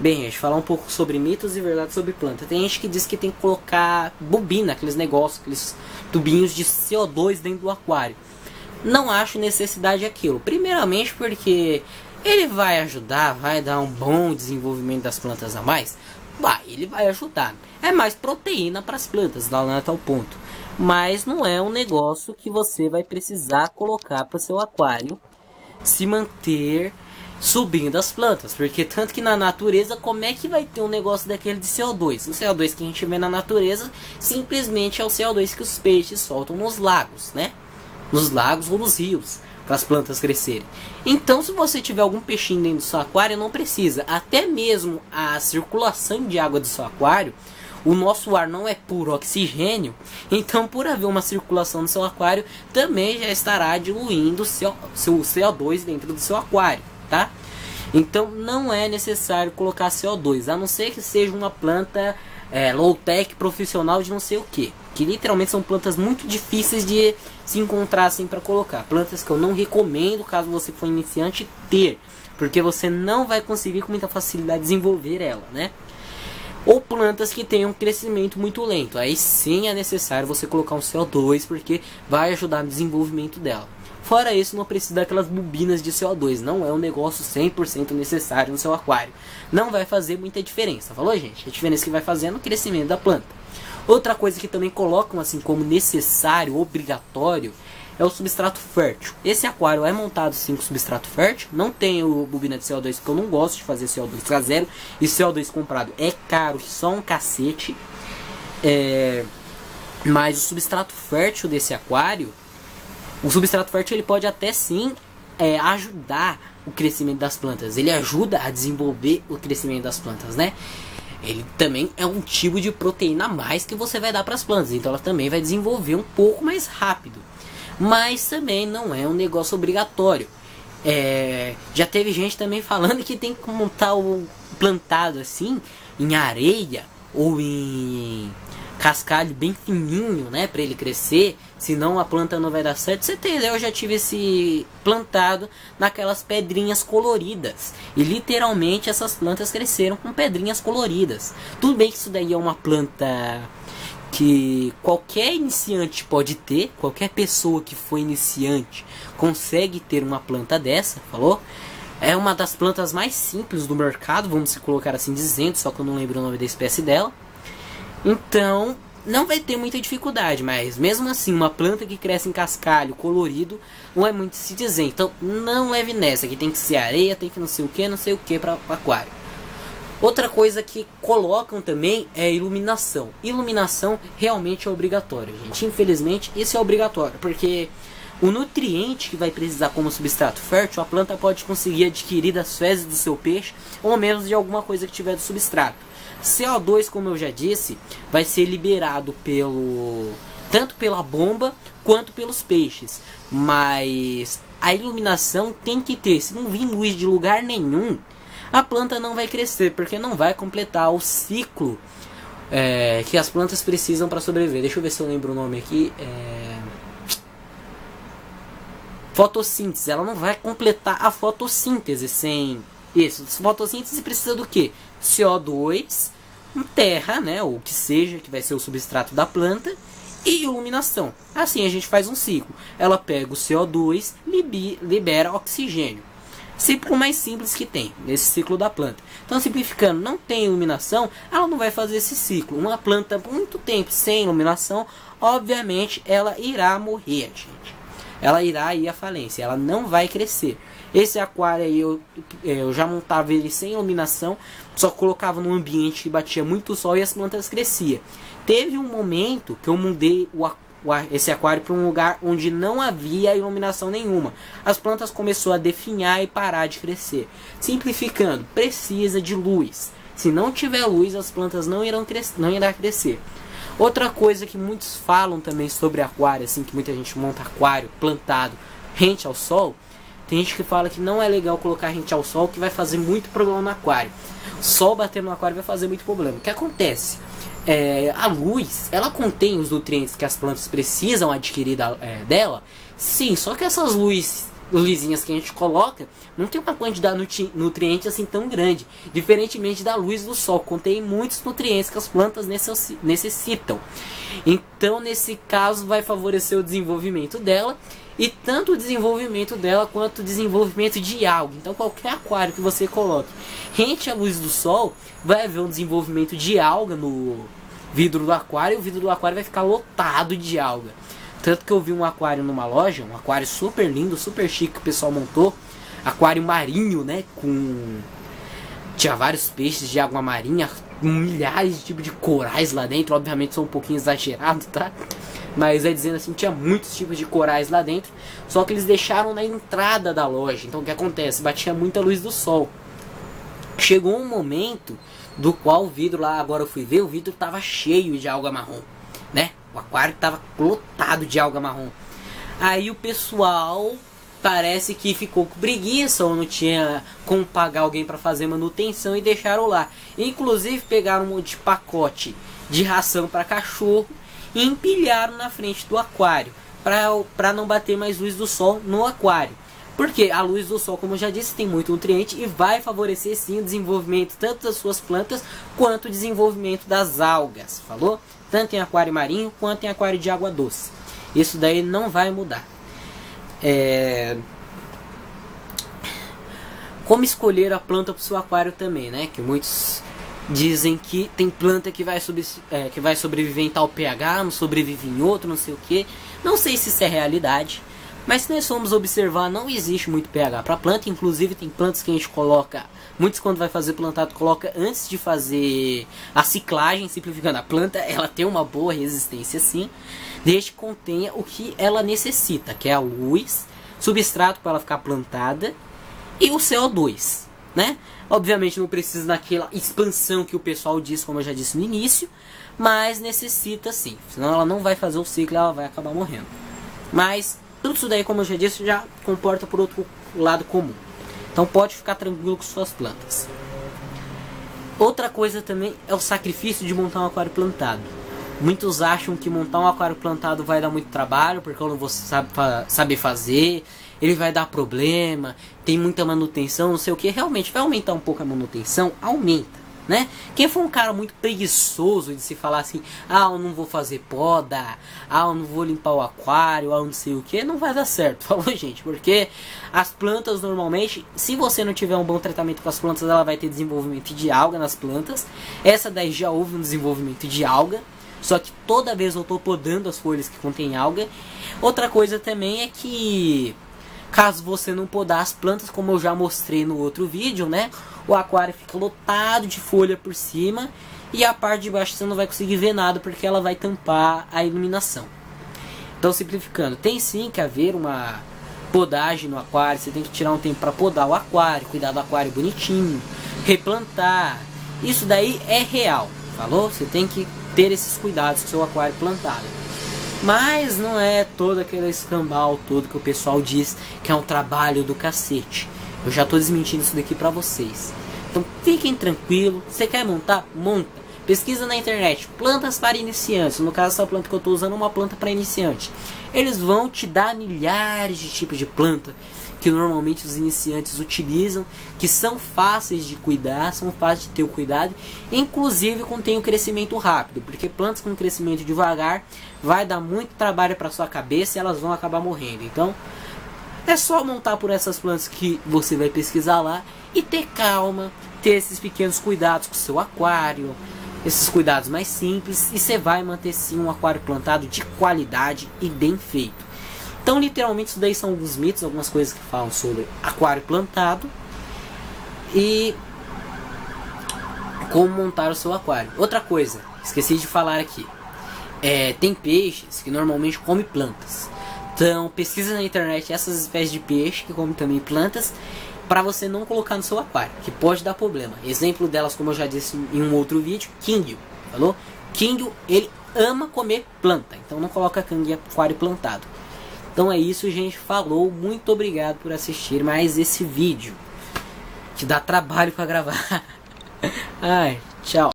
Bem, gente, falar um pouco sobre mitos e verdades sobre planta. Tem gente que diz que tem que colocar bobina, aqueles negócios, aqueles tubinhos de CO2 dentro do aquário. Não acho necessidade daquilo. Primeiramente porque ele vai ajudar, vai dar um bom desenvolvimento das plantas a mais. Ele vai ajudar. É mais proteína para as plantas, lá até o ponto. Mas não é um negócio que você vai precisar colocar para o seu aquário se manter subindo as plantas, porque tanto que na natureza, como é que vai ter um negócio daquele de CO2? O CO2 que a gente vê na natureza simplesmente é o CO2 que os peixes soltam nos lagos, né? Nos lagos ou nos rios, para as plantas crescerem. Então, se você tiver algum peixinho dentro do seu aquário, não precisa. Até mesmo a circulação de água do seu aquário, o nosso ar não é puro oxigênio, então por haver uma circulação no seu aquário, também já estará diluindo o seu CO2 dentro do seu aquário, tá? Então não é necessário colocar CO2, a não ser que seja uma planta low-tech profissional de não sei o que literalmente são plantas muito difíceis de se encontrar assim para colocar. Plantas que eu não recomendo caso você for iniciante ter, porque você não vai conseguir com muita facilidade desenvolver ela, né? Ou plantas que tenham um crescimento muito lento. Aí sim é necessário você colocar um CO2, porque vai ajudar no desenvolvimento dela. Fora isso, não precisa daquelas bobinas de CO2. Não é um negócio 100% necessário no seu aquário. Não vai fazer muita diferença. Falou, gente? A diferença que vai fazer é no crescimento da planta. Outra coisa que também colocam assim como necessário, obrigatório, é o substrato fértil. Esse aquário é montado sim com substrato fértil. Não tem o bobina de CO2, porque eu não gosto de fazer CO2 caseiro. E CO2 comprado é caro, só um cacete. Mas o substrato fértil desse aquário, o substrato fértil ele pode até sim ajudar o crescimento das plantas. Ele ajuda a desenvolver o crescimento das plantas, né? Ele também é um tipo de proteína a mais que você vai dar para as plantas. Então ela também vai desenvolver um pouco mais rápido. Mas também não é um negócio obrigatório. Já teve gente também falando que tem que montar o plantado assim em areia ou em cascalho bem fininho, né, para ele crescer, senão a planta não vai dar certo. Você tem ideia, eu já tive esse plantado naquelas pedrinhas coloridas, e literalmente essas plantas cresceram com pedrinhas coloridas. Tudo bem que isso daí é uma planta que qualquer iniciante pode ter, qualquer pessoa que for iniciante consegue ter uma planta dessa, falou? É uma das plantas mais simples do mercado, vamos se colocar assim dizendo, só que eu não lembro o nome da espécie dela. Então, não vai ter muita dificuldade, mas mesmo assim, uma planta que cresce em cascalho colorido, não é muito se dizer. Então, não leve nessa, que tem que ser areia, tem que não sei o que para aquário. Outra coisa que colocam também é iluminação. Iluminação realmente é obrigatório, gente. Infelizmente, isso é obrigatório, porque o nutriente que vai precisar como substrato fértil, a planta pode conseguir adquirir das fezes do seu peixe, ou mesmo de alguma coisa que tiver do substrato. CO2, como eu já disse, vai ser liberado tanto pela bomba quanto pelos peixes. Mas a iluminação tem que ter. Se não vir luz de lugar nenhum, a planta não vai crescer, porque não vai completar o ciclo que as plantas precisam para sobreviver. Deixa eu ver se eu lembro o nome aqui. Fotossíntese. Ela não vai completar a fotossíntese sem isso. Fotossíntese precisa do que? CO2, terra, né, ou que seja, que vai ser o substrato da planta, e iluminação. Assim a gente faz um ciclo. Ela pega o CO2, libera oxigênio. Ciclo mais simples que tem nesse ciclo da planta. Então, simplificando, não tem iluminação, ela não vai fazer esse ciclo. Uma planta por muito tempo sem iluminação, obviamente ela irá morrer, gente. Ela irá ir à falência, ela não vai crescer. Esse aquário aí eu já montava ele sem iluminação, só colocava num ambiente que batia muito sol e as plantas cresciam. Teve um momento que eu mudei esse aquário para um lugar onde não havia iluminação nenhuma. As plantas começaram a definhar e parar de crescer. Simplificando, precisa de luz. Se não tiver luz, as plantas não irão crescer. Outra coisa que muitos falam também sobre aquário, assim, que muita gente monta aquário plantado rente ao sol. Tem gente que fala que não é legal colocar rente ao sol, que vai fazer muito problema no aquário. O sol batendo no aquário vai fazer muito problema. O que acontece? A luz, ela contém os nutrientes que as plantas precisam adquirir dela. Sim, só que essas luzes luzinhas que a gente coloca não tem uma quantidade de nutrientes assim tão grande, diferentemente da luz do sol, contém muitos nutrientes que as plantas necessitam. Então, nesse caso, vai favorecer o desenvolvimento dela, e tanto o desenvolvimento dela quanto o desenvolvimento de alga. Então, qualquer aquário que você coloque rente à luz do sol, vai haver um desenvolvimento de alga no vidro do aquário, e o vidro do aquário vai ficar lotado de alga. Tanto que eu vi um aquário numa loja, um aquário super lindo, super chique que o pessoal montou, aquário marinho, né, tinha vários peixes de água marinha, milhares de tipos de corais lá dentro. Obviamente são um pouquinho exagerado, tá? Mas é dizendo assim, tinha muitos tipos de corais lá dentro, só que eles deixaram na entrada da loja. Então o que acontece? Batia muita luz do sol. Chegou um momento do qual o vidro lá, agora eu fui ver, o vidro estava cheio de alga marrom, né? O aquário estava lotado de alga marrom. Aí o pessoal parece que ficou com preguiça ou não tinha como pagar alguém para fazer manutenção e deixaram lá. Inclusive pegaram um monte de pacote de ração para cachorro e empilharam na frente do aquário para não bater mais luz do sol no aquário. Porque a luz do sol, como eu já disse, tem muito nutriente e vai favorecer sim o desenvolvimento tanto das suas plantas quanto o desenvolvimento das algas, falou? Tanto em aquário marinho quanto em aquário de água doce. Isso daí não vai mudar. Como escolher a planta para o seu aquário também, né? Que muitos dizem que tem planta que vai sobreviver em tal pH, não sobrevive em outro, não sei o que. Não sei se isso é realidade, mas se nós formos observar, não existe muito pH para planta. Inclusive tem plantas que a gente coloca, muitos quando vai fazer plantado coloca antes de fazer a ciclagem, simplificando a planta, ela tem uma boa resistência sim, desde que contenha o que ela necessita, que é a luz, substrato para ela ficar plantada e o CO2, né? Obviamente não precisa daquela expansão que o pessoal diz, como eu já disse no início, mas necessita sim, senão ela não vai fazer o ciclo, ela vai acabar morrendo. Mas tudo isso daí, como eu já disse, já comporta por outro lado comum. Então pode ficar tranquilo com suas plantas. Outra coisa também é o sacrifício de montar um aquário plantado. Muitos acham que montar um aquário plantado vai dar muito trabalho, porque eu não vou saber fazer, ele vai dar problema, tem muita manutenção, não sei o que. Realmente vai aumentar um pouco a manutenção, aumenta, né? Quem for um cara muito preguiçoso de se falar assim, eu não vou fazer poda, eu não vou limpar o aquário, não sei o que, não vai dar certo, falou gente, porque as plantas normalmente, se você não tiver um bom tratamento com as plantas, ela vai ter desenvolvimento de alga nas plantas. Essa daí já houve um desenvolvimento de alga, só que toda vez eu estou podando as folhas que contêm alga. Outra coisa também é que caso você não podar as plantas, como eu já mostrei no outro vídeo, né? O aquário fica lotado de folha por cima e a parte de baixo você não vai conseguir ver nada porque ela vai tampar a iluminação. Então, simplificando, tem sim que haver uma podagem no aquário. Você tem que tirar um tempo para podar o aquário, cuidar do aquário bonitinho, replantar. Isso daí é real, falou? Você tem que ter esses cuidados com o seu aquário plantado. Mas não é todo aquele escambau todo que o pessoal diz que é um trabalho do cacete. Eu já estou desmentindo isso daqui pra vocês. Então fiquem tranquilos. Você quer montar? Monta. Pesquisa na internet. Plantas para iniciantes. No caso, essa planta que eu estou usando é uma planta para iniciante. Eles vão te dar milhares de tipos de planta que normalmente os iniciantes utilizam, que são fáceis de cuidar, são fáceis de ter o cuidado, inclusive contém o crescimento rápido, porque plantas com crescimento devagar vai dar muito trabalho para sua cabeça e elas vão acabar morrendo. Então é só montar por essas plantas que você vai pesquisar lá e ter calma, ter esses pequenos cuidados com o seu aquário, esses cuidados mais simples, e você vai manter sim um aquário plantado de qualidade e bem feito. Então, literalmente, isso daí são alguns mitos, algumas coisas que falam sobre aquário plantado e como montar o seu aquário. Outra coisa, esqueci de falar aqui, tem peixes que normalmente comem plantas. Então, pesquisa na internet essas espécies de peixe que comem também plantas, para você não colocar no seu aquário, que pode dar problema. Exemplo delas, como eu já disse em um outro vídeo, quindio, falou? Quindio, ele ama comer planta, então não coloca quindio em aquário plantado. Então é isso, gente. Falou. Muito obrigado por assistir mais esse vídeo, que dá trabalho para gravar. Ai, tchau.